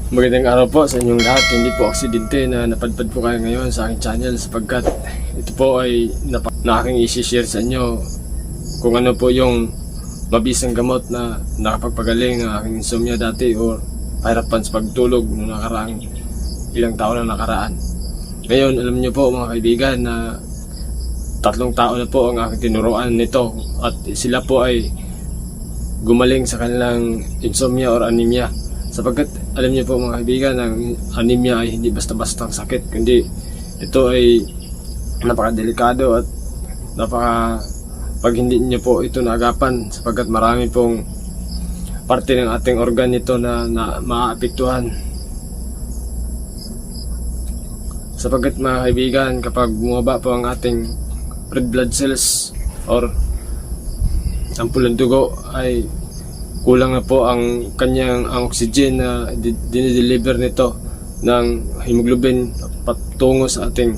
Magandang araw po sa inyong lahat. Hindi po aksidente na napadpad po kayo ngayon sa aking channel sapagkat ito po ay na aking isi-share sa inyo kung ano po yung mabisang gamot na nakapagpagaling ng aking insomnia dati o pahirapan sa pagtulog noong nakaraang ilang taon na nakaraan. Ngayon, alam niyo po mga kaibigan na 3 taon na po ang aking tinuruan nito at sila po ay gumaling sa kanilang insomnia or anemia. Sapagkat alam niyo po mga kaibigan, ang anemia ay hindi basta-bastang sakit, kundi ito ay napakadelikado at pag hindi niyo po ito naagapan, sapagkat marami pong parte ng ating organ nito na maaapektuhan. Sapagkat mga kaibigan, kapag bumaba po ang ating red blood cells or ang pulang dugo, ay kulang na po ang oxygen na dinideliver nito ng hemoglobin patungo sa ating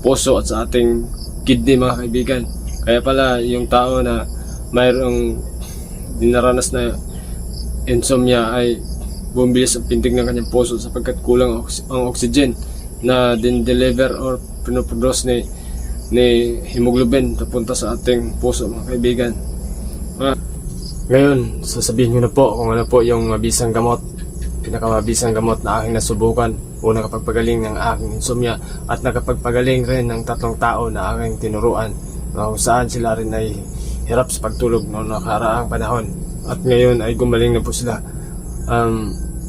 puso at sa ating kidney mga kaibigan. Kaya pala yung tao na mayroong dinaranas na insomnia ay bumibilis ang pintig ng kanyang puso sapagkat kulang ang oxygen na dinideliver or pinoproduce ni hemoglobin papunta sa ating puso mga kaibigan. Ngayon, sasabihin ko na po kung ano po yung mabisang gamot, pinakamabisang gamot na aking nasubukan o nakapagpagaling ng aking insomnia at nakapagpagaling rin ng 3 tao na aking tinuruan na kung saan sila rin ay hirap sa pagtulog noong nakaraang panahon. At ngayon ay gumaling na po sila.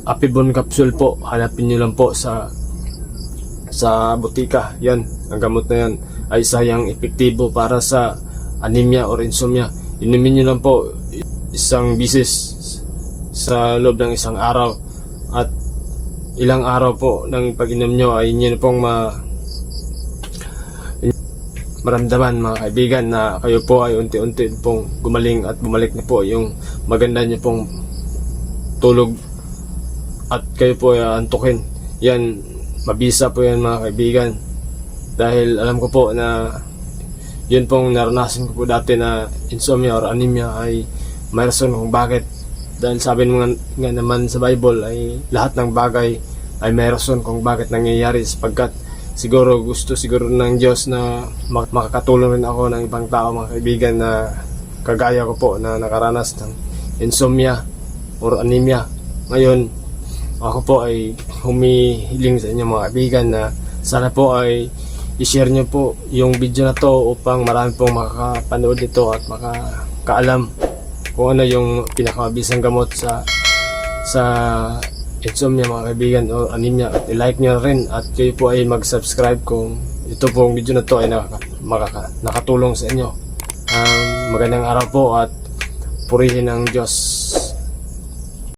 Apibon capsule po, hanapin nyo lang po sa butika. Yan, ang gamot na yan ay sayang epektibo para sa anemia or insomnia. Inumin nyo lang po isang bisis sa loob ng 1 araw at ilang araw po ng pag-inom nyo ay inyo na pong maramdaman mga kaibigan na kayo po ay unti-unti pong gumaling at bumalik na po yung maganda nyo pong tulog at kayo po ay antukin. Yan, mabisa po yan mga kaibigan, dahil alam ko po na yun pong naranasan ko po dati na insomnia or anemia ay may rason kung bakit. Dahil sabi nga naman sa Bible ay lahat ng bagay ay may rason kung bakit nangyayari, sapagkat siguro gusto ng Diyos na makakatulong rin ako ng ibang tao mga kaibigan na kagaya ko po na nakaranas ng insomnia or anemia. Ngayon ako po ay humihiling sa inyo mga kaibigan na sana po ay i-share nyo po yung video na to upang marami pong makakapanood nito at makakaalam kung ano yung pinakamabisang gamot sa insomnia mga kaibigan o anemia. At i-like nyo rin at kayo po ay mag-subscribe kung ito pong video na to ay nakatulong sa inyo. Magandang araw po at purihin ng Diyos.